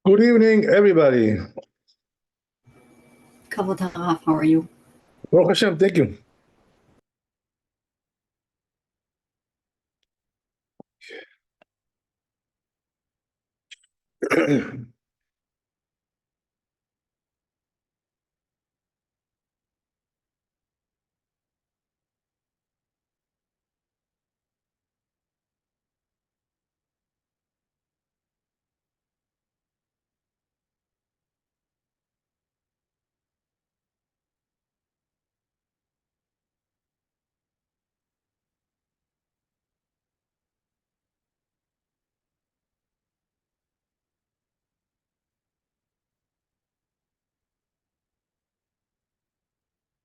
Good evening, everybody. Kavod Haraf, how are you? Baruch Hashem, thank you.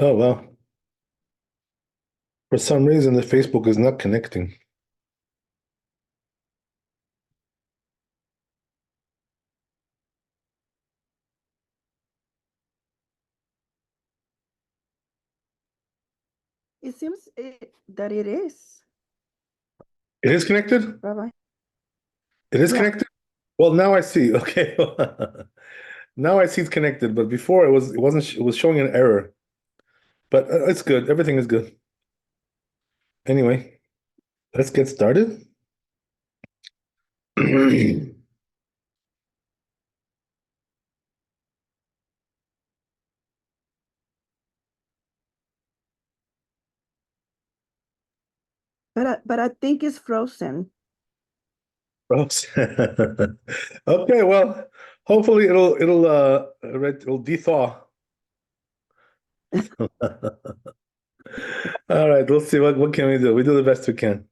Oh, well. For some reason, the Facebook is not connecting. It seems that it is, It is connected? Rabbi. It is Yeah. connected? Well, now I see. Okay. Now I see it's connected, but before it was showing an error. But it's good. Everything is good. Anyway, let's get started. But I think it's frozen. Gross. Okay, well, hopefully it'll dethaw. All right, we'll see what can we do. We do the best we can.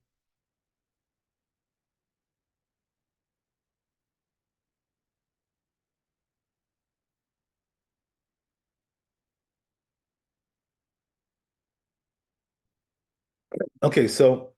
Okay, so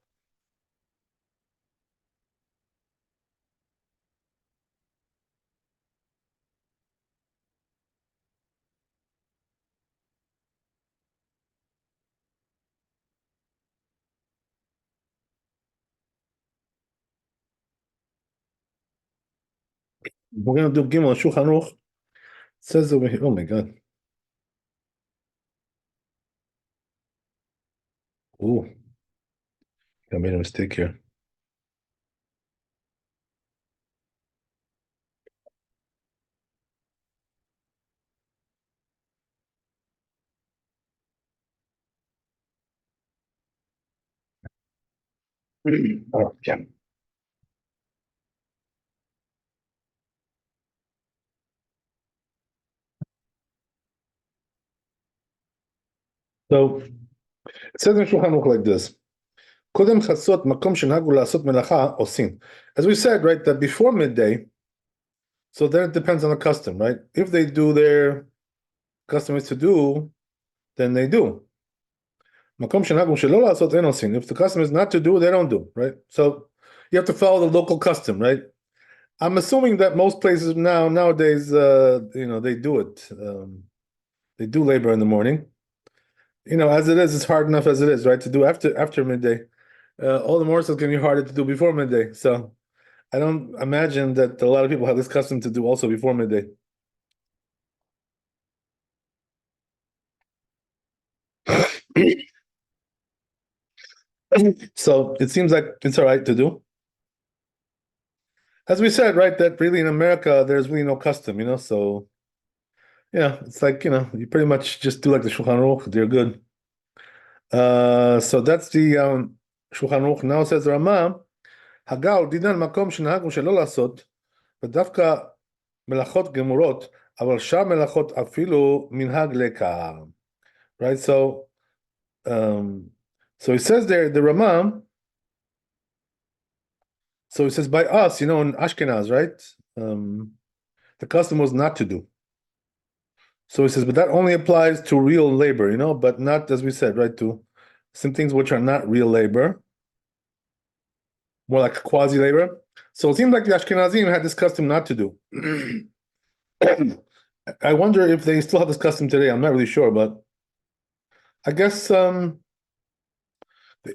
we're gonna do Gimel Shulchan Aruch. It says over here. Oh my God. Ooh, I made a mistake here. Oh, yeah. So it says in Shulchan Aruch like this. קודם חצות, מקום שנהגו לעשות מלאכה, עושים. As we said, right, that before midday, so then it depends on the custom, right? If they do their custom is to do, then they do. מקום שנהגו שלא לעשות, אין עושים. If the custom is not to do, they don't do, right? So you have to follow the local custom, right? I'm assuming that most places nowadays, they do it. They do labor in the morning. As it is, it's hard enough as it is, right? To do after midday. All the more so it's going to be harder to do before midday. So I don't imagine that a lot of people have this custom to do also before midday. So it seems like it's all right to do. As we said, right, that really in America, there's really no custom, so yeah, it's like, you pretty much just do like the Shulchan Aruch, they're good. So that's the Shulchan Aruch. Now says Rama, הגה דינן מקום שנהגנו שלא לעשות, ודווקא מלאכות גמורות, אבל שם מלאכות אפילו מנהג לקה. Right, so he says there, the Rama, so he says by us, in Ashkenaz, right? The custom was not to do. So he says, but that only applies to real labor, but not, as we said, right, to some things which are not real labor, more like quasi labor. So it seems like the Ashkenazim had this custom not to do. I wonder if they still have this custom today. I'm not really sure, but I guess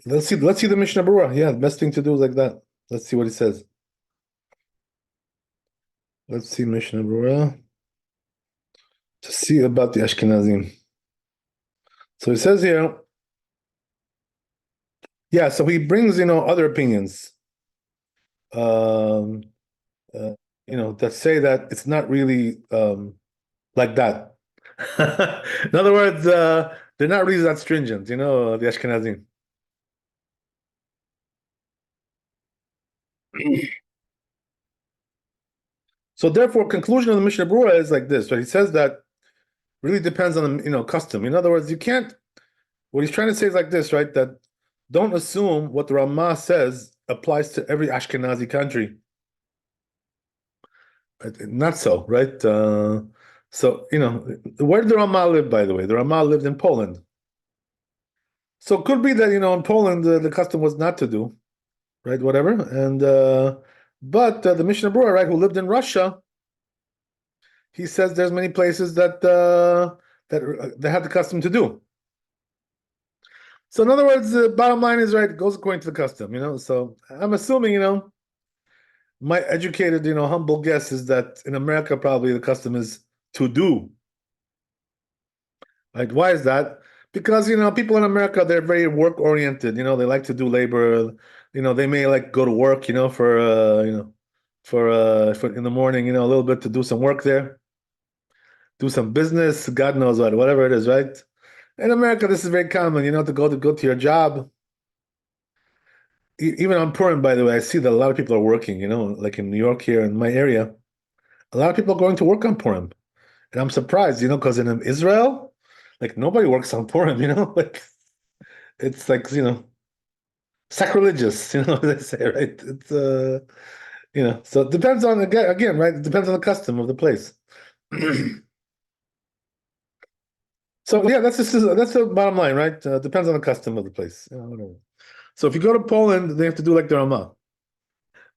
let's see the Mishnah Berurah. Yeah, the best thing to do is like that. Let's see what he says. Let's see Mishnah Berurah to see about the Ashkenazim. So it says here, yeah. So he brings other opinions, um, uh, that say that it's not really like that. In other words, they're not really that stringent, the Ashkenazim. So therefore, conclusion of the Mishnah Berurah is like this, right? He says that really depends on the custom. In other words, you can't. What he's trying to say is like this, right? That don't assume what the Ramah says applies to every Ashkenazi country. Not so, right? So where did the Ramah live, by the way? The Ramah lived in Poland. So it could be that in Poland the custom was not to do, right? Whatever, and but the Mishnah Berurah, right, who lived in Russia, he says there's many places that they had the custom to do. So in other words, the bottom line is right. It goes according to the custom. So I'm assuming, my educated, humble guess is that in America probably the custom is to do. Right? Why is that? Because people in America they're very work oriented. They like to do labor. They may like go to work. For in the morning. A little bit to do some work there, do some business. God knows what, whatever it is, right? In America, this is very common. To go to your job. Even on Purim, by the way, I see that a lot of people are working. Like in New York here in my area, a lot of people are going to work on Purim, and I'm surprised. Because in Israel, like nobody works on Purim. Like it's like sacrilegious. What they say, right? It's so it depends on again, right? It depends on the custom of the place. So yeah, that's the bottom line, right? Depends on the custom of the place. Whatever. So if you go to Poland, they have to do like the Ramah,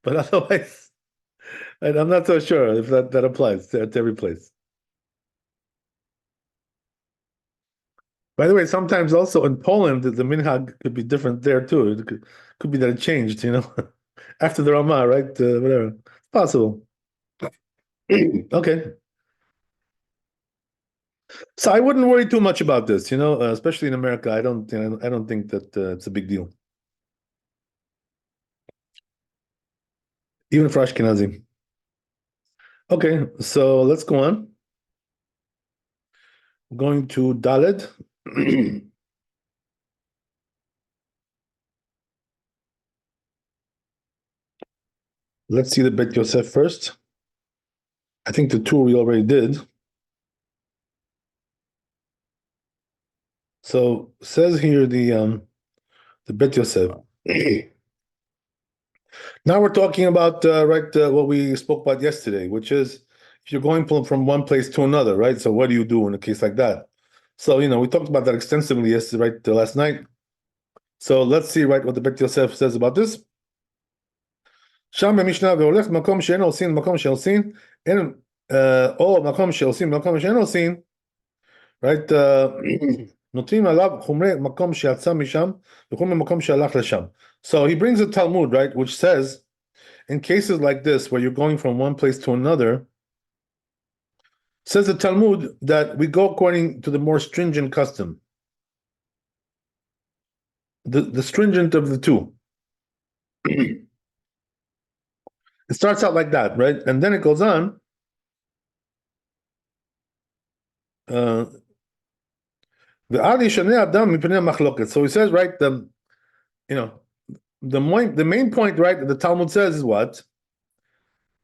but otherwise, and I'm not so sure if that applies to every place. By the way, sometimes also in Poland, the minhag could be different there too. It could be that it changed, after the Ramah, right? Whatever. It's possible. Okay. So I wouldn't worry too much about this, especially in America. I don't think that it's a big deal, even for Ashkenazi. Okay, so let's go on. We're going to Daled. Let's see the Bet Yosef first. I think the two we already did. So says here the Bet Yosef. Now we're talking about what we spoke about yesterday, which is if you're going from one place to another, right? So what do you do in a case like that? So we talked about that extensively yesterday, right? Last night. So let's see, right, what the Bet Yosef says about this. שם במשנה והולך מקום שאין עושים מקום שעושים, אין, או מקום שעושים מקום שאין עושים, right? נותנים עליו חומרי מקום שיצא משם וחומרי מקום שהלך לשם. So he brings a Talmud, right, which says, in cases like this, where you're going from one place to another, says the Talmud that we go according to the more stringent custom. The stringent of the two. It starts out like that, right? And then it goes on. So he says, right, the main point, right, the Talmud says is what?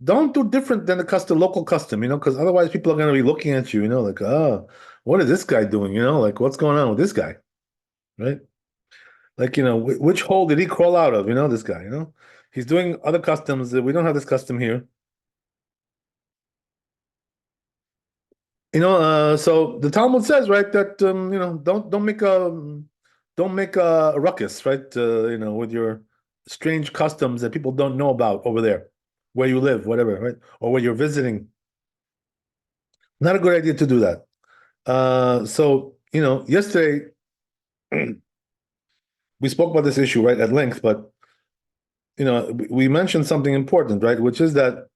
Don't do different than the local custom, because otherwise people are going to be looking at you, like, oh, what is this guy doing? Like what's going on with this guy, right? Like, which hole did he crawl out of? This guy, he's doing other customs. We don't have this custom here. So the Talmud says, right, that don't make a ruckus, right? With your strange customs that people don't know about over there, where you live, whatever, right, or where you're visiting. Not a good idea to do that. So yesterday we spoke about this issue, right, at length, but we mentioned something important, right, which is that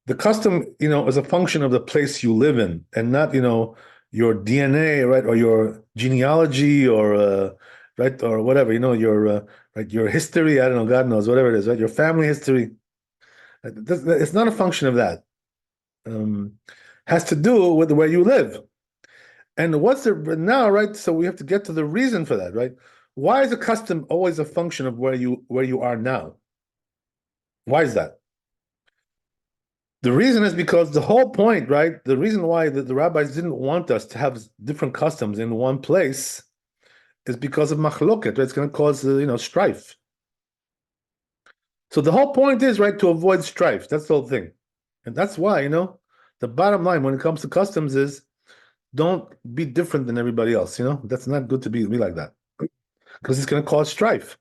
the custom, is a function of the place you live in, and not, your DNA, right, or your genealogy, or right, or whatever, your right, your history. I don't know, God knows, whatever it is, right, your family history. It's not a function of that. Um, has to do with where you live. And what's the now, right? So we have to get to the reason for that, right? Why is a custom always a function of where you are now? Why is that? The reason is because the whole point, right? The reason why the rabbis didn't want us to have different customs in one place is because of machloket, right? It's going to cause strife. So the whole point is, right, to avoid strife. That's the whole thing, and that's why the bottom line when it comes to customs is don't be different than everybody else. That's not good to be like that because it's going to cause strife.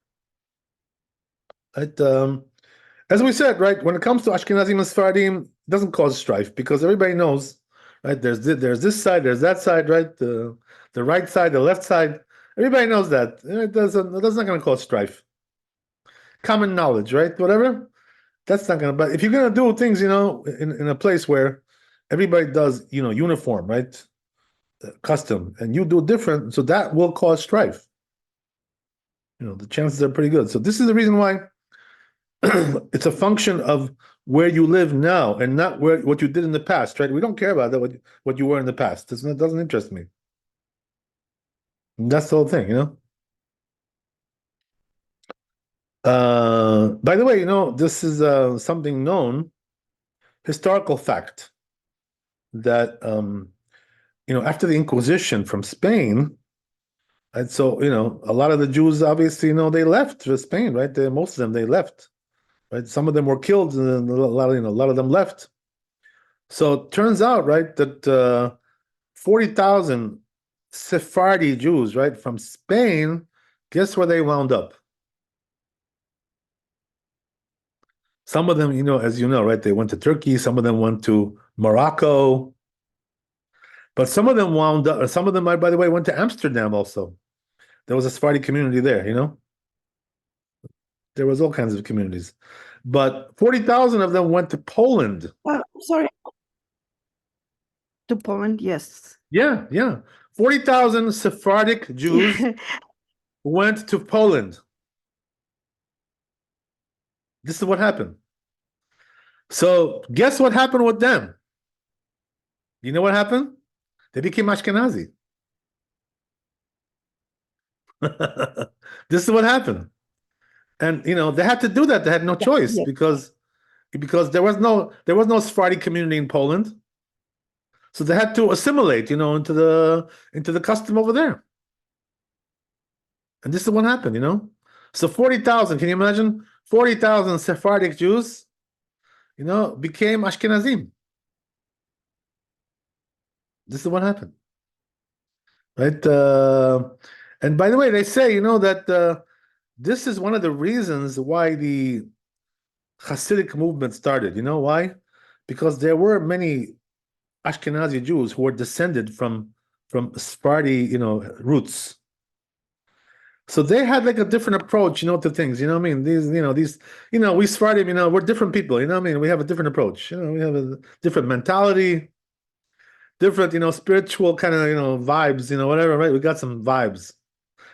Right? As we said, right, when it comes to Ashkenazim and Sephardim, it doesn't cause strife because everybody knows, right? There's this side, there's that side, right? The right side, the left side. Everybody knows that. That's not going to cause strife. Common knowledge, right? Whatever. That's not going to. But if you're going to do things, in a place where everybody does, uniform, right? Custom, and you do different, so that will cause strife. The chances are pretty good. So this is the reason why it's a function of where you live now and not what you did in the past, right? We don't care about that, what you were in the past. It doesn't interest me. And that's the whole thing, By the way, this is something known, historical fact, that after the Inquisition from Spain, and so a lot of the Jews obviously they left Spain, right? Most of them they left. Right, some of them were killed, and a lot of them left. So it turns out, right, that 40,000 Sephardi Jews, right, from Spain, guess where they wound up? Some of them, as you know, right, they went to Turkey. Some of them went to Morocco. But some of them wound up. Some of them, by the way, went to Amsterdam also. There was a Sephardi community there. There was all kinds of communities. But 40,000 of them went to Poland. Sorry. To Poland, yes. Yeah. 40,000 Sephardic Jews went to Poland. This is what happened. So guess what happened with them? You know what happened? They became Ashkenazi. This is what happened. And they had to do that. They had no choice because there was no Sephardi community in Poland. So they had to assimilate, into the custom over there. And this is what happened, So 40,000, can you imagine? 40,000 Sephardic Jews, became Ashkenazim. This is what happened. Right? And by the way, they say, that this is one of the reasons why the Hasidic movement started. You know why? Because there were many Ashkenazi Jews who were descended from Sephardi, roots. So they had like a different approach, to things. You know what I mean? We Sephardim, we're different people. You know what I mean? We have a different approach. We have a different mentality, different, spiritual kind of, vibes. Whatever. Right? We got some vibes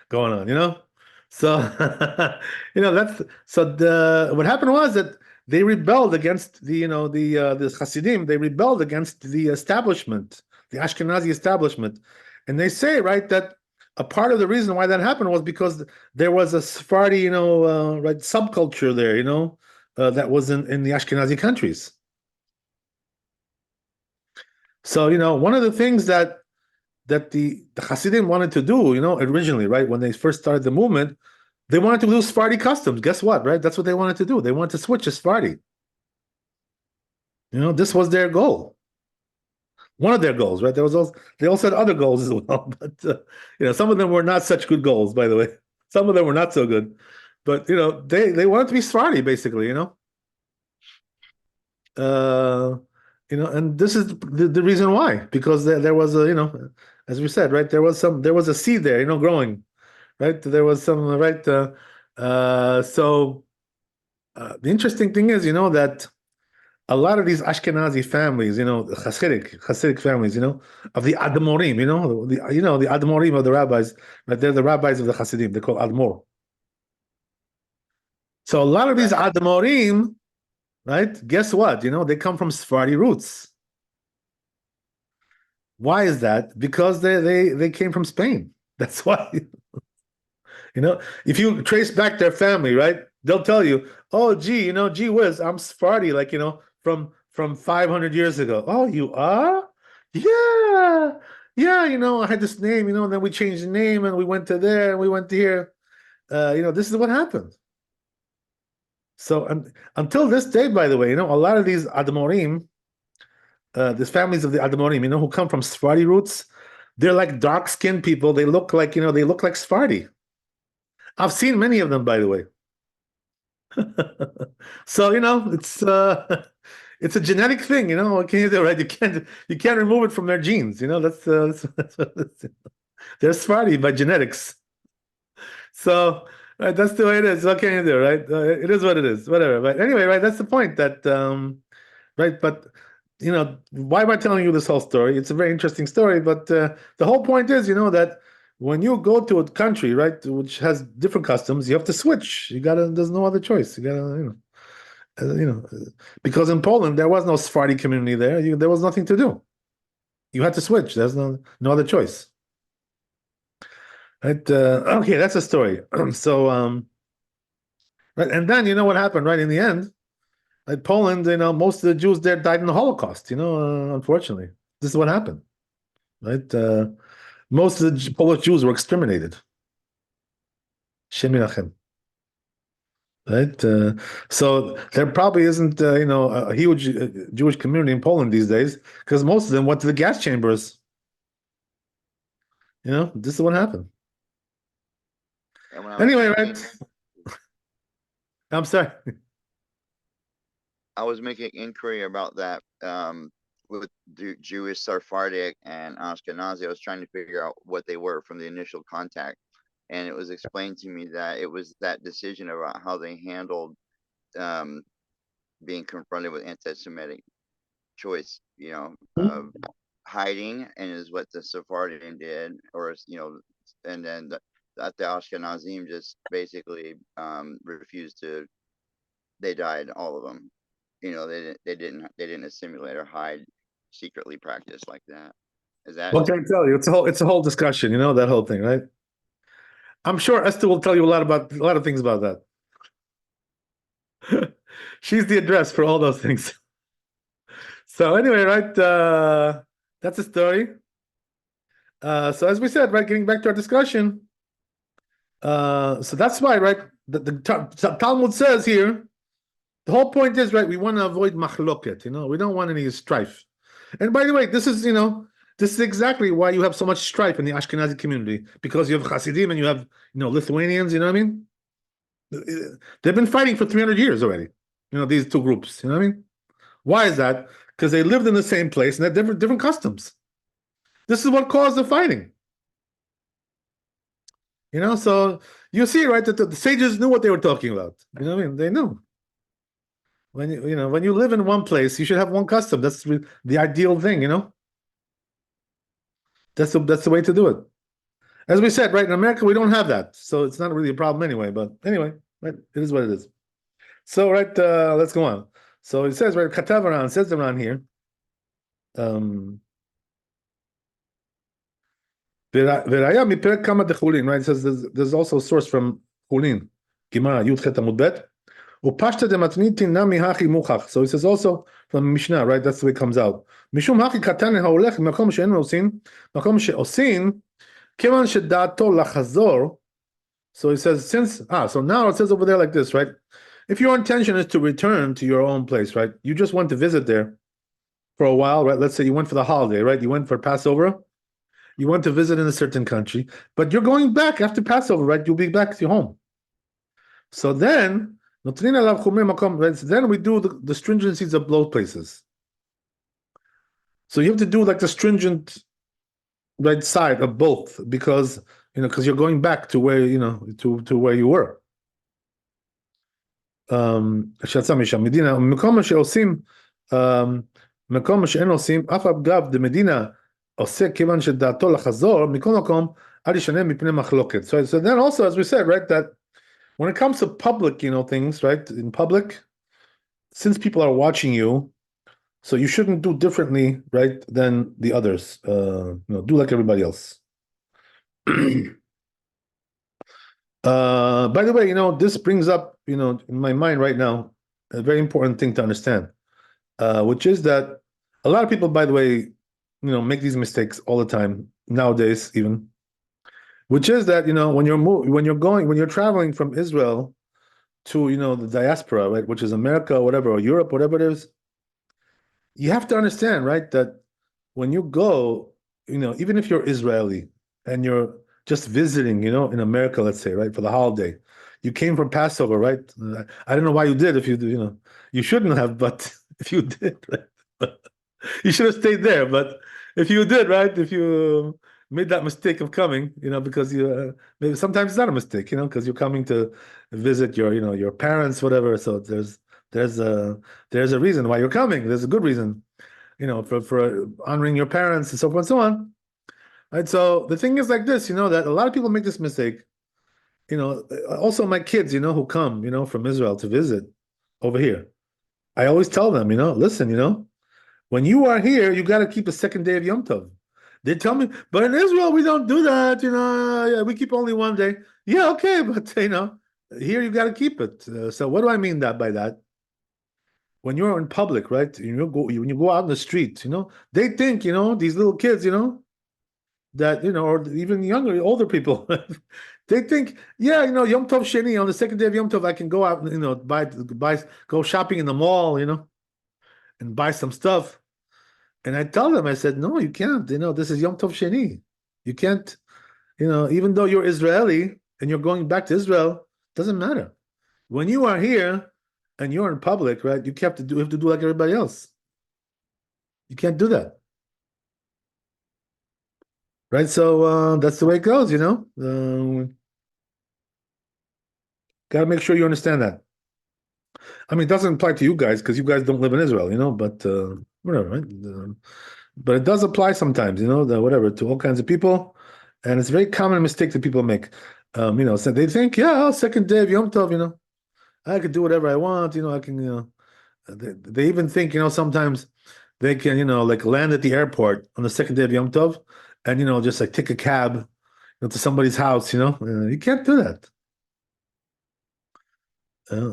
going on. So that's what happened was that they rebelled against the Hasidim. They rebelled against the establishment, the Ashkenazi establishment, and they say, right, that a part of the reason why that happened was because there was a Sephardi, right, subculture there, that was in the Ashkenazi countries. So one of the things that the Hasidim wanted to do, originally, right, when they first started the movement, they wanted to do Sephardi customs. Guess what, right? That's what they wanted to do. They wanted to switch to Sephardi. This was their goal. One of their goals, right? They also had other goals as well, but some of them were not such good goals, by the way. Some of them were not so good, but they wanted to be Sephardi, basically. And this is the reason why, because there was a, as we said, right, there was a seed there, growing, right? There was some, right? So the interesting thing is, that a lot of these Ashkenazi families, Hasidic families, of the Admorim, the Admorim of the rabbis, but they're the rabbis of the Hasidim. They're called Admor. So a lot of these Admorim, right? Guess what? They come from Sephardi roots. Why is that? Because they came from Spain. That's why. If you trace back their family, right? They'll tell you, oh, gee whiz, I'm Sephardi, from 500 years ago. Oh, you are? Yeah. Yeah, I had this name, and then we changed the name and we went to there and we went to here. This is what happened. So until this day, by the way, a lot of these Admorim, these families of the Admorim, who come from Sephardi roots, they're like dark-skinned people. They look like, they look like Sephardi. I've seen many of them, by the way. So it's a genetic thing. What can you do, right? You can't remove it from their genes. They're Sephardi by genetics. So right, that's the way it is. What can you do, right? It is what it is. Whatever. But anyway, right, that's the point. That right, but why am I telling you this whole story? It's a very interesting story, but the whole point is, that when you go to a country, right, which has different customs, you have to switch. There's no other choice. You gotta, because in Poland there was no Sephardi community there. There was nothing to do. You had to switch. There's no other choice. Right? Okay, that's a story. So, right, and then what happened? Right in the end, like Poland, most of the Jews there died in the Holocaust. Unfortunately, this is what happened. Right. Most of the Polish Jews were exterminated. Shem Yirachem. Right. So there probably isn't, a huge Jewish community in Poland these days because most of them went to the gas chambers. This is what happened. Anyway, right. I'm sorry. I was making inquiry about that with Jewish, Sephardic, and Ashkenazi. I was trying to figure out what they were from the initial contact. And it was explained to me that it was that decision about how they handled being confronted with anti-Semitic choice, of hiding, and is what the Sephardian did, or and then the Ashkenazim just basically refused to. They died, all of them. They didn't assimilate or hide, secretly practice like that. Is that? What can I tell you? It's a whole discussion. That whole thing, right? I'm sure Esther will tell you a lot of things about that. She's the address for all those things. So anyway, right, that's a story. So as we said, right, getting back to our discussion, so that's why, right, the Talmud says here, the whole point is, right, we want to avoid machloket, we don't want any strife. And by the way, this is exactly why you have so much strife in the Ashkenazi community, because you have Hasidim and you have, Lithuanians, you know what I mean? They've been fighting for 300 years already, these two groups, you know what I mean? Why is that? Because they lived in the same place and had different customs. This is what caused the fighting. So you see, right, that the sages knew what they were talking about. You know what I mean? They knew. When you live in one place, you should have one custom. That's the ideal thing, That's the way to do it. As we said, right, in America, we don't have that. So it's not really a problem anyway. But anyway, right, it is what it is. So, right, let's go on. So it says, right, Katav says around here, right? It says there's also a source from Chulin, Gemara, Yud Chet Amud Bet. So it says also from Mishnah, right? That's the way it comes out. Mishum haki katan haolech makom she'en osin, makom she'osin, kivan she'dato lachazor. So it says so now it says over there like this, right? If your intention is to return to your own place, right? You just went to visit there for a while, right? Let's say you went for the holiday, right? You went for Passover. You went to visit in a certain country, but you're going back after Passover, right? You'll be back to your home. So then we do the stringencies of both places. So you have to do like the stringent right side of both, because you're going back to where to where you were. מקום שאין עושים, אף אגב דמדינה עושה כיוון שדעתו לחזור, מכל מקום, אל ישנה מפני מחלוקת. So then also, as we said, right, that when it comes to public, things, right, in public, since people are watching you, so you shouldn't do differently, right, than the others. Do like everybody else. By the way, this brings up, in my mind right now, a very important thing to understand, which is that a lot of people, by the way, make these mistakes all the time nowadays, even, which is that, when you're traveling from Israel to, the diaspora, right, which is America, or whatever, or Europe, whatever it is, you have to understand, right, that when you go, even if you're Israeli and you're just visiting, in America, let's say, right, for the holiday, you came from Passover, right? I don't know why you did. If you, you shouldn't have, but if you did, right? You should have stayed there. But if you did, right, if you made that mistake of coming, because maybe sometimes it's not a mistake, because you're coming to visit your, your parents, whatever. So there's a reason why you're coming. There's a good reason, for honoring your parents and so forth and so on. Right. So the thing is like this, that a lot of people make this mistake. Also my kids, who come, from Israel to visit over here. I always tell them, listen, when you are here, you got to keep a second day of Yom Tov. They tell me, but in Israel we don't do that, yeah, we keep only one day. Yeah, okay, but here you got to keep it. So what do I mean by that? When you're in public, right? When you go out in the street, they think, these little kids, that, or even younger, older people, they think, yeah, Yom Tov Sheni, on the second day of Yom Tov, I can go out, go shopping in the mall, and buy some stuff. And I tell them, I said, no, you can't, this is Yom Tov Sheni. You can't, even though you're Israeli and you're going back to Israel, doesn't matter. When you are here and you're in public, right, you have to do like everybody else. You can't do that. Right, so that's the way it goes, got to make sure you understand that. I mean, it doesn't apply to you guys because you guys don't live in Israel, but whatever, right? But it does apply sometimes, whatever, to all kinds of people, and it's a very common mistake that people make. So they think, yeah, second day of Yom Tov, I could do whatever I want, I can, they even think, sometimes they can, like land at the airport on the second day of Yom Tov, and just like take a cab, to somebody's house, you can't do that.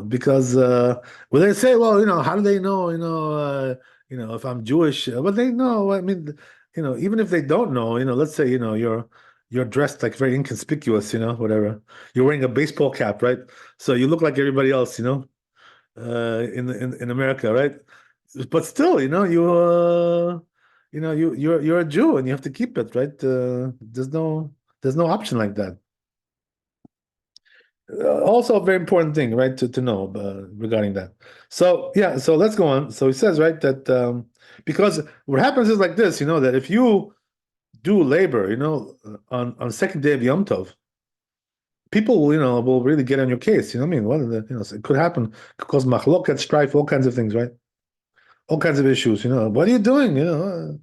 Because well, they say, well, how do they know, if I'm Jewish? Well, they know. I mean, even if they don't know, let's say, you're dressed like very inconspicuous, whatever. You're wearing a baseball cap, right? So you look like everybody else, in America, right? But still, you're a Jew and you have to keep it, right? There's no option like that. Also a very important thing, right, to know regarding that. So yeah, so let's go on. So he says, right, that because what happens is like this, that if you do labor, on second day of Yom Tov, people will really get on your case. I mean, so it could happen, could cause machloket, strife, all kinds of things, right? All kinds of issues. What are you doing? You're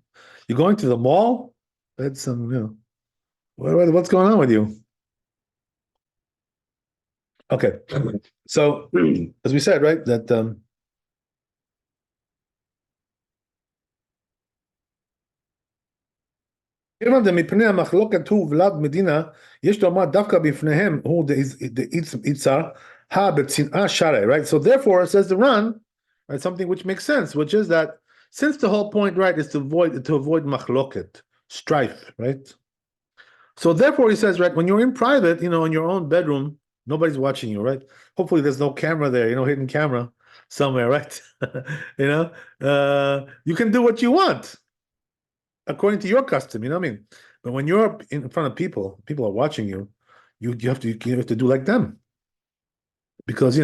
going to the mall? That's what's going on with you? Okay, so as we said, right, that כיוון דמפני המחלוקת הוא ולאו מדינה, יש לומר דווקא בפניהם הוא דאיצר בצנעה שרעי, right? So therefore, says the Ran, right, something which makes sense, which is that since the whole point, right, is to avoid machloket, strife, right? So therefore, he says, right, when you're in private, in your own bedroom, nobody's watching you, right? Hopefully there's no camera there, hidden camera somewhere, right? You can do what you want according to your custom, what I mean? But when you're in front of people are watching you, you have to do like them. Because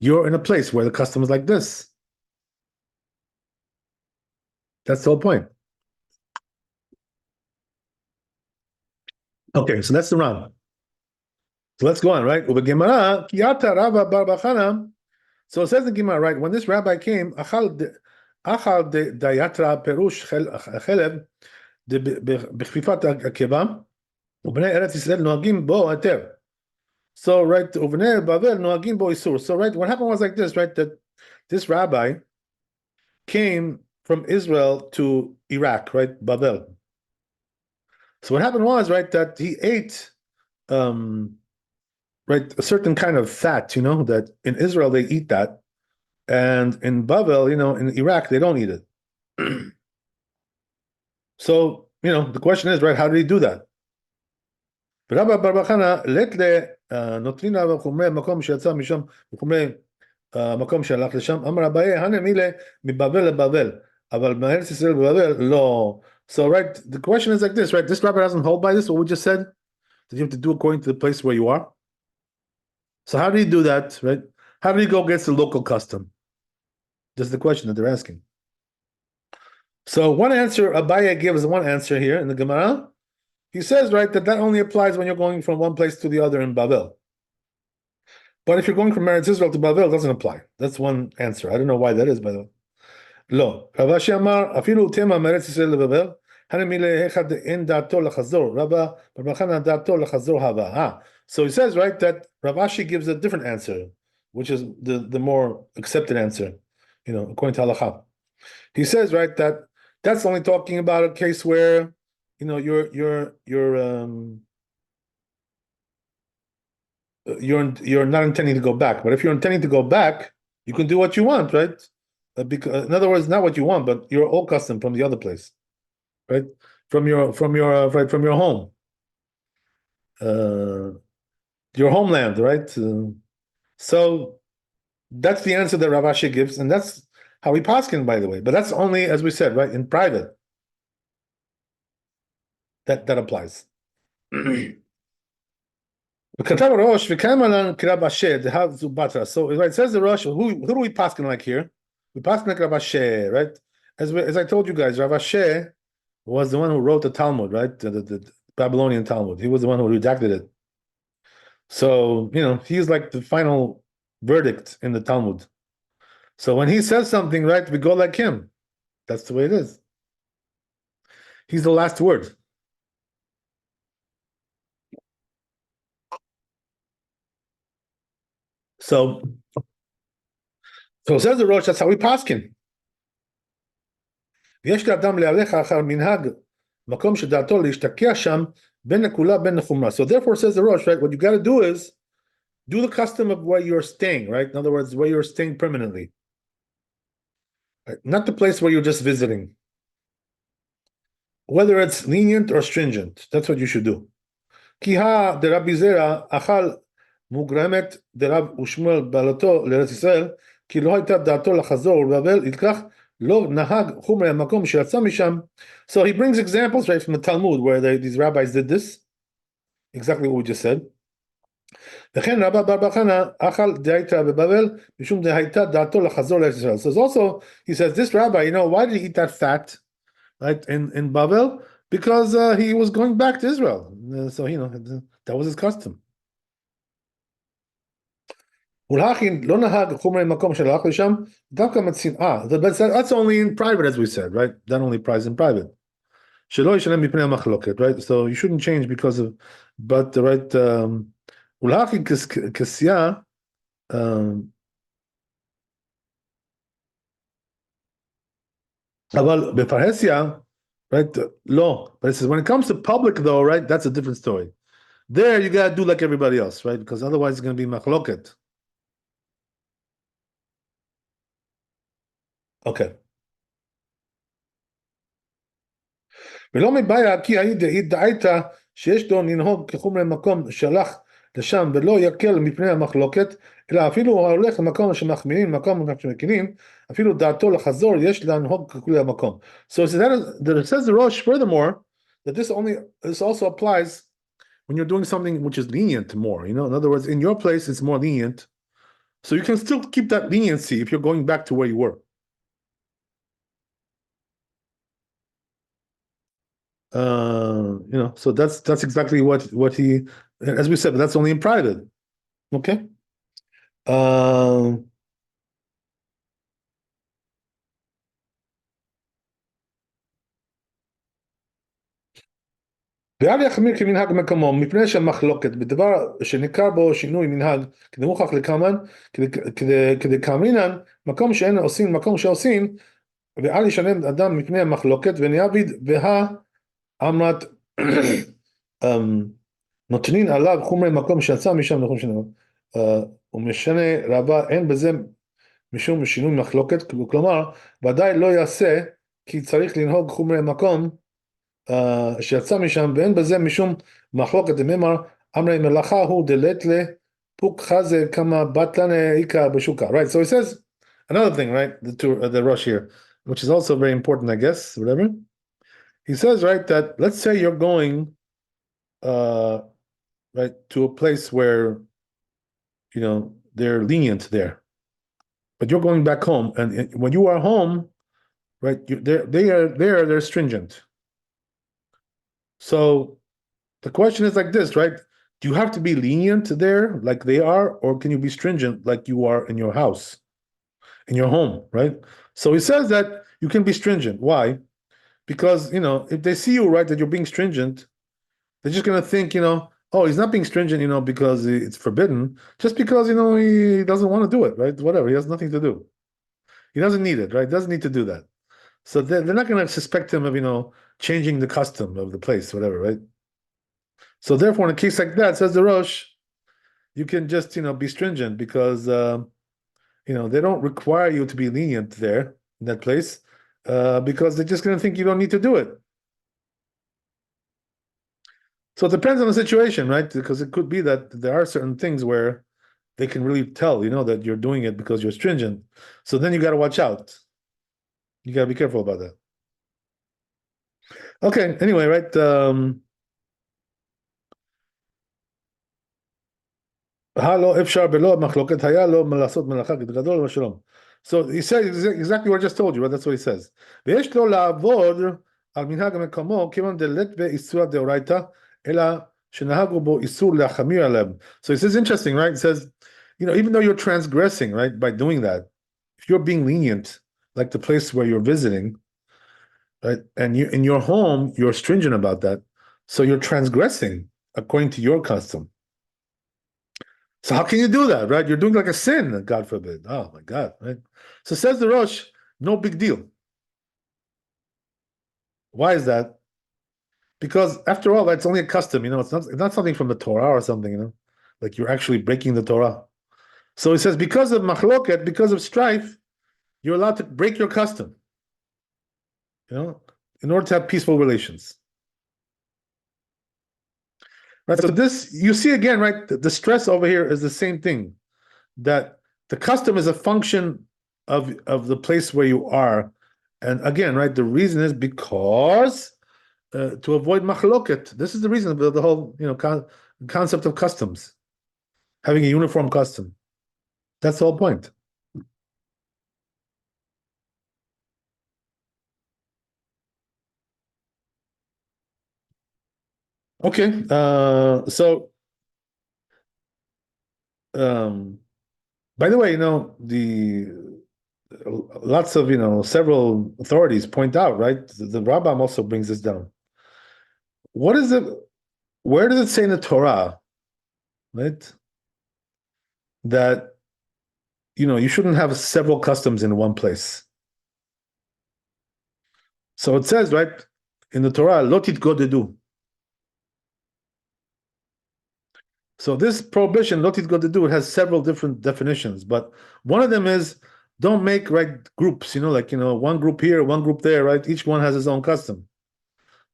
you're in a place where the custom is like this. That's the whole point. Okay, so that's the Ram. So let's go on, right? So it says in Gemara, right? When this rabbi came, אחר דיאטרה פירוש חלב בכפיפת הקיבה, ובני ארץ ישראל נוהגים בו היתר. So, right, ובני בבל נוהגים בו איסור. So, right, what happened was like this, right, that this rabbi came from Israel to Iraq, right, Babel. So what happened was, right, that he ate, right, a certain kind of fat, that in Israel they eat that, and in Babel, in Iraq they don't eat it. So, the question is, right, how did he do that? Rabbi Barbachana letle notrina v'chumrei makom שיצא משם וחומרי מקום שהלך לשם, אמר רבי הנה מילה מבבל לבבל, אבל מארץ ישראל בבבל לא. So, right, the question is like this, right? This rabbi doesn't hold by this, what we just said, that you have to do according to the place where you are. So how do you do that, right? How do you go against the local custom? That's the question that they're asking. So one answer, Abaye gives one answer here in the Gemara. He says, right, that only applies when you're going from one place to the other in Babel. But if you're going from Eretz Israel to Babel, it doesn't apply. That's one answer. I don't know why that is, by the way. לא. רב אשי אמר, אפילו תמה מארץ ישראל לבבל, הנמילה אחד אין דעתו לחזור, רבא ברבחנה דעתו לחזור הווה. So he says, right, that Rav Ashi gives a different answer, which is the more accepted answer, according to halakha. He says, right, that that's only talking about a case where, you're not intending to go back. But if you're intending to go back, you can do what you want, right? Because, in other words, not what you want, but your old custom from the other place, right? From your home, your homeland, right? So that's the answer that Rav Ashi gives, and that's how we paskin, by the way. But that's only, as we said, right, in private. That applies. וכתב הראש וקיים עלינו כרב אשר דהב זו בתרא. So it says the Rosh, who do we paskin like here? We paskin like Rav Ashi, right? As I told you guys, Rav Ashi was the one who wrote the Talmud, right? The Babylonian Talmud. He was the one who redacted it. So, he's like the final verdict in the Talmud. So when he says something, right, we go like him. That's the way it is. He's the last word. So says the Rosh, that's how we paskin. ויש לאדם להלך אחר מנהג מקום שדעתו להשתקע שם בין נקולה בין נחומרה. So therefore, says the Rosh, right, what you got to do is do the custom of where you're staying, right? In other words, where you're staying permanently. Right? Not the place where you're just visiting. Whether it's lenient or stringent, that's what you should do. כי דרבי זרע אכל מוגרמת דרב ושמואל בעלתו לארץ ישראל, כי לא הייתה דעתו לחזור לבבל, ילקח לא נהג חומרי המקום שיצא משם. So he brings examples right from the Talmud where these rabbis did this, exactly what we just said. וכן רבא בר בר חנא אכל דהייתא בבבל משום דהייתה דעתו לחזור לארץ ישראל. So also he says, this rabbi, why did he eat that fat, right, in Babel? Because he was going back to Israel. So that was his custom. לא נהג חומרי מקום שהלך לשם, דווקא מצנעה. That's only in private, as we said, right? That only applies in private. שלא ישלם מפני המחלוקת, right? So you shouldn't change because of, but the right, ולהכי כסייה, אבל בפרהסיה, right? לא. But it says when it comes to public though, right? That's a different story. There you gotta do like everybody else, right? Because otherwise it's gonna be machloket. Okay. ולא מבעיה כי הידעת שיש לו לנהוג כחומרי מקום שהלך לשם ולא יקל מפני המחלוקת, אלא אפילו ההולך למקום שמחמירים, מקום שמקינים, אפילו דעתו לחזור יש לנהוג ככולי המקום. So it says the Rosh, furthermore, that this also applies when you're doing something which is lenient more, in other words, in your place it's more lenient, so you can still keep that leniency if you're going back to where you were. So that's exactly what he, as we said, but that's only in private. Okay. ואל יחמיר כמנהג מקומו, מפני שהמחלוקת בדבר שניכר בו שינוי מנהג כדמוכח לקמן, כדקאמרינן, מקום שאין עושים, מקום שעושים, ואל ישלם אדם מפני המחלוקת, ונעביד אמרת נותנין עליו חומרי מקום שיצא משם לחום שלנו. ומשנה רבה, אין בזה משום שינוי מחלוקת, כלומר, ודאי לא יעשה, כי צריך לנהוג חומרי מקום שיצא משם, ואין בזה משום מחלוקת דממר, אמרי מלאכה הוא דלתלה, פוק חזה כמה בטלנה איקה בשוקה. Right, so he says, another thing, right, the rush here, which is also very important, I guess, whatever. He says, right, that let's say you're going, right, to a place where, you know, they're lenient there, but you're going back home, and when you are home, right, they're stringent. So the question is like this, right? Do you have to be lenient there like they are, or can you be stringent like you are in your house, in your home, right? So he says that you can be stringent. Why? Because, you know, if they see you, right, that you're being stringent, they're just going to think, you know, oh, he's not being stringent, you know, because it's forbidden, just because, you know, he doesn't want to do it, right? Whatever, he has nothing to do. He doesn't need it, right? Doesn't need to do that. So they're not going to suspect him of, you know, changing the custom of the place, whatever, right? So therefore, in a case like that, says the Rosh, you can just, you know, be stringent because, you know, they don't require you to be lenient there in that place because they're just going to think you don't need to do it. So it depends on the situation, right? Because it could be that there are certain things where they can really tell, you know, that you're doing it because you're stringent. So then you got to watch out. You got to be careful about that. Okay, anyway, right? So he said exactly what I just told you, right? That's what he says. So he says interesting, right? It says, you know, even though you're transgressing, right, by doing that, if you're being lenient, like the place where you're visiting, right, and you in your home, you're stringent about that, so you're transgressing according to your custom. So how can you do that, right? You're doing like a sin, God forbid. Oh my God, right? So says the Rosh, no big deal. Why is that? Because after all, that's only a custom, you know, it's not something from the Torah or something, you know, like you're actually breaking the Torah. So he says, because of machloket, because of strife, you're allowed to break your custom, you know, in order to have peaceful relations. Right. So this, you see again, right? The stress over here is the same thing, that the custom is a function of the place where you are. And again, right, the reason is because to avoid machloket. This is the reason of the whole, you know, concept of customs, having a uniform custom. That's the whole point. Okay, so by the way, you know, lots of, you know, several authorities point out, right? The Rambam also brings this down. What is it? Where does it say in the Torah, right, that, you know, you shouldn't have several customs in one place? So it says, right, in the Torah, lo titgodedu. So this prohibition, lo titgodedu, it has several different definitions, but one of them is don't make, right, groups, you know, like, you know, one group here, one group there, right? Each one has his own custom.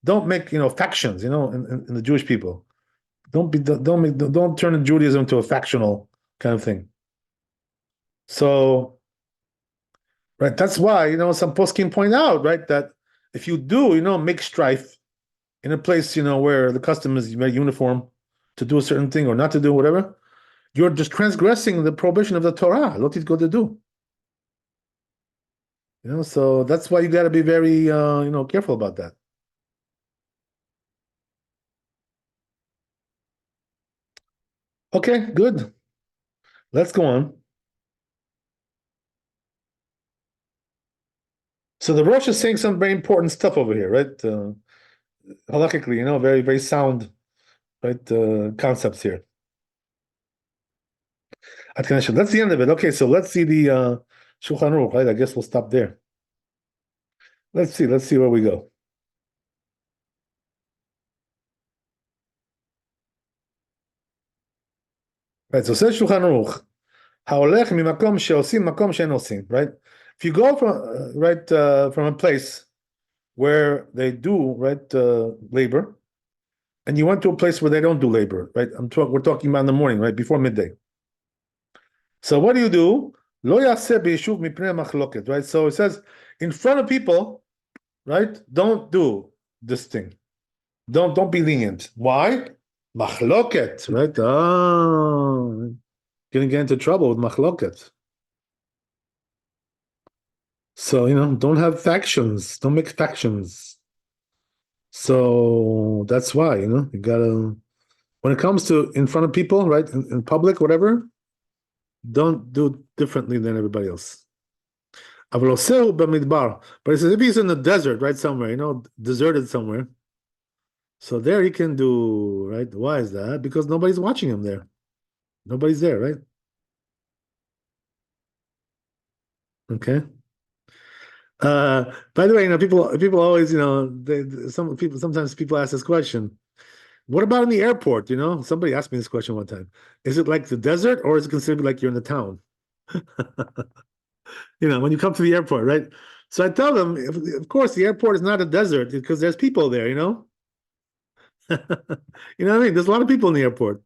Don't make, you know, factions, you know, in the Jewish people. Don't turn Judaism into a factional kind of thing. So, right, that's why, you know, some poskim point out, right, that if you do, you know, make strife in a place, you know, where the custom is very uniform to do a certain thing or not to do whatever, you're just transgressing the prohibition of the Torah. Lo titgodedu. You know, so that's why you got to be very, you know, careful about that. Okay, good. Let's go on. So the Rosh is saying some very important stuff over here, right? halakhically, very, very sound, right, concepts here. That's the end of it. Okay, so let's see the Shulchan Aruch, right? I guess we'll stop there. Let's see where we go. Right, so says Shulchan Aruch, Haolech mimakom sheosim makom she'en osim, right? If you go from a place where they do labor, and you went to a place where they don't do labor, right? We're talking about in the morning, right, before midday. So what do? Lo yaseh b'yishuv mipnei machloket, right? So it says in front of people, right? Don't do this thing. Don't be lenient. Why? Machloket, right? Oh, gonna get into trouble with machloket. So don't have factions. Don't make factions. So that's why you gotta. When it comes to in front of people, right, in public, whatever, don't do differently than everybody else. But it says if he's in the desert, right, somewhere, deserted somewhere. So there he can do, right? Why is that? Because nobody's watching him there. Nobody's there, right? Okay. By the way, people always, sometimes people ask this question. What about in the airport? Somebody asked me this question one time. Is it like the desert or is it considered like you're in the town? When you come to the airport, right? So I tell them, of course, the airport is not a desert because there's people there, You know what I mean? There's a lot of people in the airport.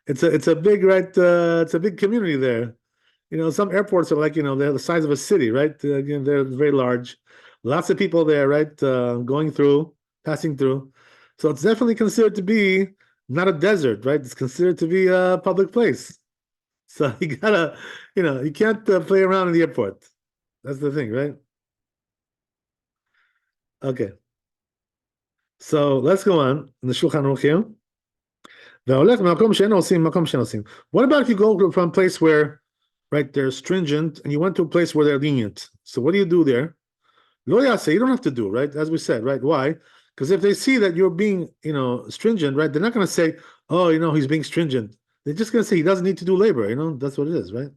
It's a big, right? It's a big community there. Some airports are like, they're the size of a city, right? Again, they're very large. Lots of people there, right? Going through, passing through. So it's definitely considered to be not a desert, right? It's considered to be a public place. So you gotta, you can't play around in the airport. That's the thing, right? Okay. So let's go on in the Shulchan Aruch here. What about if you go from a place where, right, they're stringent and you went to a place where they're lenient? So what do you do there? Lo yaseh, you don't have to do, right? As we said, right? Why? Because if they see that you're being, stringent, right, they're not going to say, oh, he's being stringent. They're just going to say he doesn't need to do labor, that's what it is, right?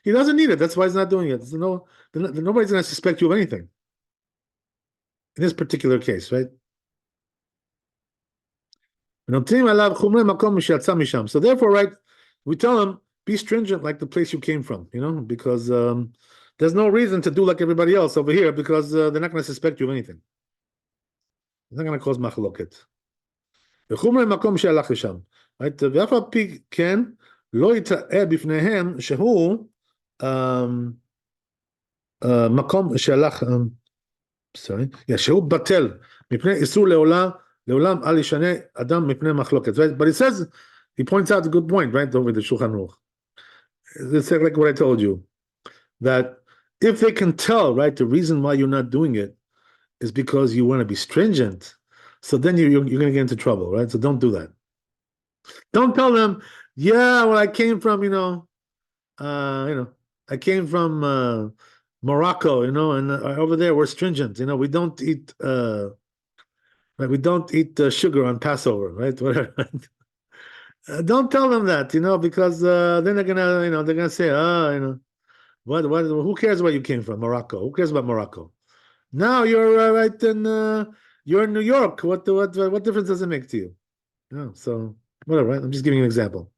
He doesn't need it. That's why he's not doing it. So nobody's going to suspect you of anything. In this particular case, right? So therefore, right, we tell them, be stringent like the place you came from, because there's no reason to do like everybody else over here because they're not going to suspect you of anything. It's not going to cause machloket. Right? ואף על פי כן, לא יתראה בפניהם שהוא מקום שהלך, שהוא בטל, מפני איסור לעולם אל ישנה אדם מפני מחלוקת. Right? But he points out a good point, right, over the Shulchan Aruch. It's like what I told you, that if they can tell, right, the reason why you're not doing it is because you want to be stringent, so then you're going to get into trouble, right? So don't do that. Don't tell them, yeah, well, I came from, I came from Morocco, and over there we're stringent, we don't eat, right? We don't eat sugar on Passover, right? Whatever. Don't tell them that, because then they're gonna say, what, who cares where you came from, Morocco? Who cares about Morocco? Now you're right in, you're in New York. What difference does it make to you? So whatever, right? I'm just giving you an example.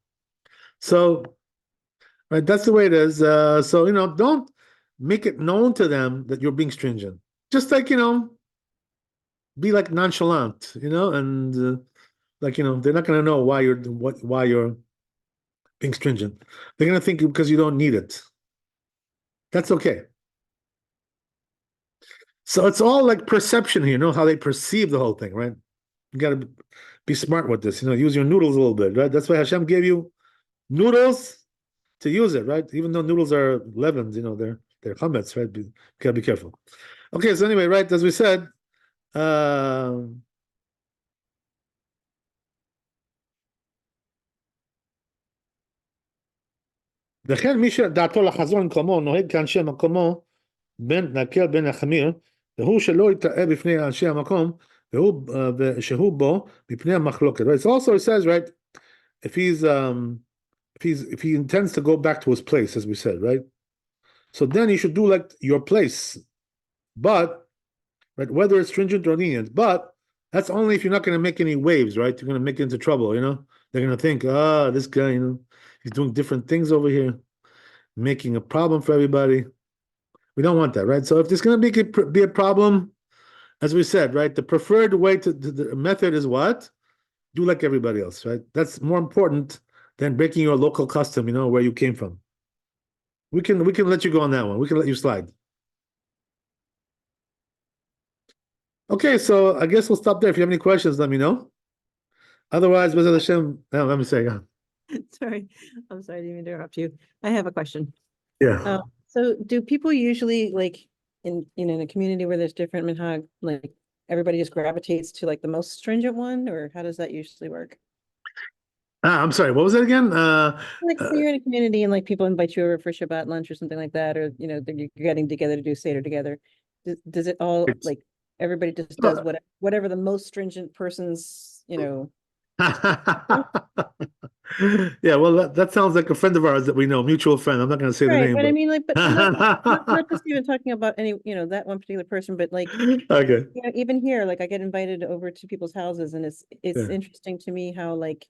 So, right, that's the way it is. So don't make it known to them that you're being stringent. Just like be like nonchalant, and like they're not going to know why you're being stringent. They're going to think because you don't need it. That's okay. So it's all like perception here, how they perceive the whole thing, right? You got to be smart with this, use your noodles a little bit, right? That's why Hashem gave you noodles to use it, right? Even though noodles are leavened, they're chametz, right? You gotta be careful. Okay, so anyway, right, as we said, וכן מי שדעתו לחזור למקומו נוהג כאנשי מקומו בין להקל בין להחמיר והוא שלא יתראה בפני אנשי המקום shehu bo mipnei machloket. Right. So also it says, right, if if he intends to go back to his place, as we said, right. So then he should do like your place, but right, whether it's stringent or lenient, but that's only if you're not going to make any waves, right? You're going to make it into trouble, They're going to think, this guy, he's doing different things over here, making a problem for everybody. We don't want that, right? So if there's going to be a problem, as we said, right, the preferred way to the method is what? Do like everybody else, right? That's more important than breaking your local custom, where you came from. We can let you go on that one. We can let you slide. Okay, so I guess we'll stop there. If you have any questions, let me know. Otherwise, Bezat Hashem, let me say, Sorry, I'm sorry, I didn't mean to interrupt you. I have a question. yeah. So do people usually like in a community where there's different minhag, like everybody just gravitates to like the most stringent one, or how does that usually work? I'm sorry, what was that again? Like say you're in a community and like people invite you over for Shabbat lunch or something like that, or you're getting together to do Seder together. Does it all It's- like everybody just does whatever the most stringent person's, Yeah, well, that sounds like a friend of ours that we know, mutual friend. I'm not going to say the Right, name, but I but mean, like, but not just even talking about any, that one particular person, but like, okay. even here, like, I get invited over to people's houses, and it's Yeah. interesting to me how, like,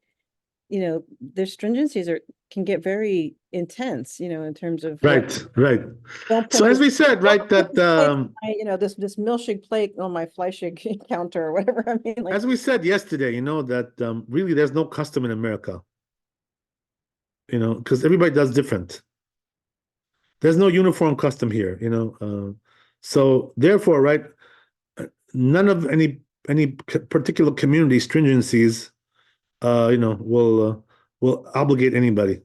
their stringencies can get very intense, in terms of Right. don't So put as this, we said, right, that this milkshig plate on my fleischig counter or whatever. I mean, like, as we said yesterday, that really there's no custom in America, because everybody does different. There's no uniform custom here, so therefore, right, none of any particular community stringencies, will obligate anybody.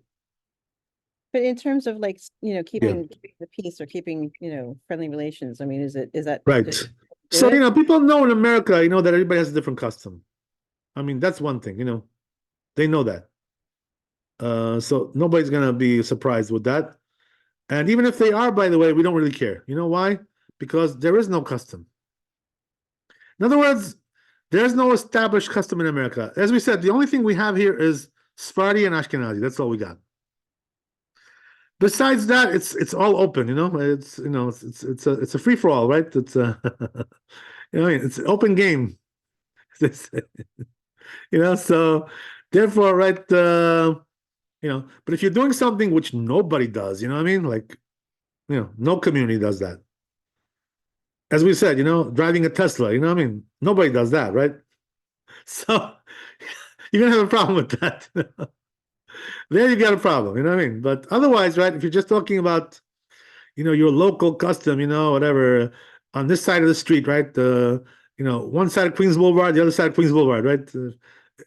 but in terms of like, keeping the peace or keeping, friendly relations, I mean, is that Right. just do So, it? people know in America, that everybody has a different custom. I mean, that's one thing, they know that. So nobody's gonna be surprised with that. And even if they are, by the way, we don't really care. You know why? Because there is no custom. In other words, there's no established custom in America. As we said, the only thing we have here is Sephardi and Ashkenazi. That's all we got. Besides that, it's all open. It's a free for all, right? It's it's an open game. So therefore, right? But if you're doing something which nobody does, you know what I mean? Like, no community does that. As we said, driving a Tesla, you know what I mean? Nobody does that, right? So you're gonna have a problem with that. There you got a problem, you know what I mean? But otherwise, right, if you're just talking about, your local custom, whatever, on this side of the street, right? One side of Queens Boulevard, the other side of Queens Boulevard, right?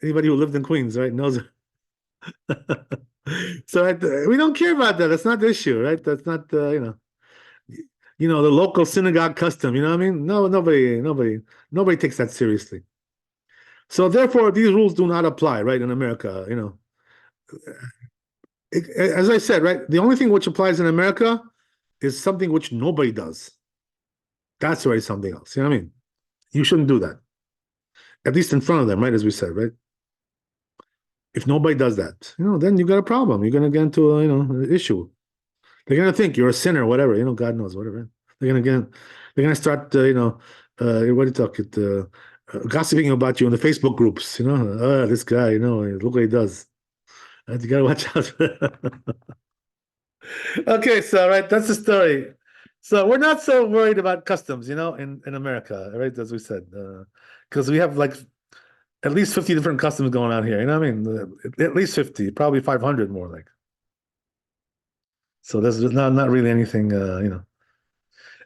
Anybody who lived in Queens, right, knows. So we don't care about that. That's not the issue, right? That's not the local synagogue custom. You know what I mean? No, nobody takes that seriously. So therefore, these rules do not apply, right? In America, as I said, right, the only thing which applies in America is something which nobody does. That's already something else. You know what I mean? You shouldn't do that, at least in front of them, right? As we said, right? If nobody does that, then you got a problem. You're gonna get into an issue. They're gonna think you're a sinner, whatever. God knows, whatever. They're gonna start, what do you talk it, gossiping about you in the Facebook groups. This guy, look what he does. You gotta watch out. Okay, so right, that's the story. So we're not so worried about customs, in America, right? As we said, because we have like at least 50 different customs going on here. You know what I mean? At least 50, probably 500 more like. So there's not really anything, And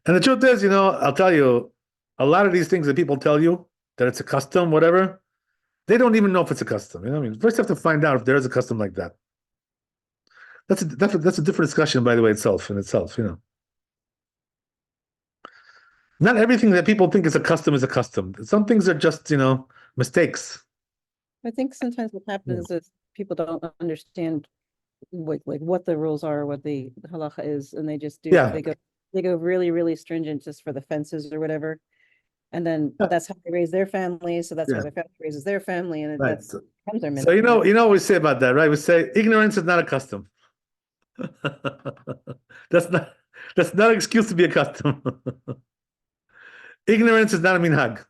the truth is, I'll tell you, a lot of these things that people tell you that it's a custom, whatever, they don't even know if it's a custom. You know what I mean? First, you have to find out if there is a custom like that. That's a different discussion, by the way, itself. Not everything that people think is a custom is a custom. Some things are just, mistakes. I think sometimes what happens is people don't understand what the rules are, what the halacha is, and they just do. Yeah. They go really, really stringent just for the fences or whatever. And then that's how they raise their family, so that's Yeah. how their family raises their family, and Right. that's becomes their So you minhag. know what we say about that, right? We say ignorance is not a custom. That's not an excuse to be a custom. Ignorance is not a minhag.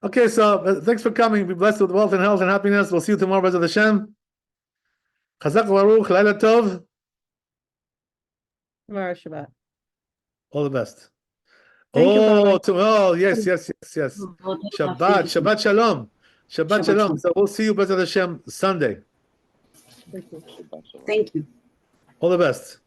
Okay, so thanks for coming. Be blessed with wealth and health and happiness. We'll see you tomorrow, Bezrat Hashem. Chazak Baruch, Laila Tov. Tomorrow Shabbat. All the best. Thank you, Rabbi. Oh, yes. Shabbat Shalom. Shabbat Shalom. So we'll see you, Bezrat Hashem, Sunday. Thank you. Shabbat shalom. Thank you. All the best.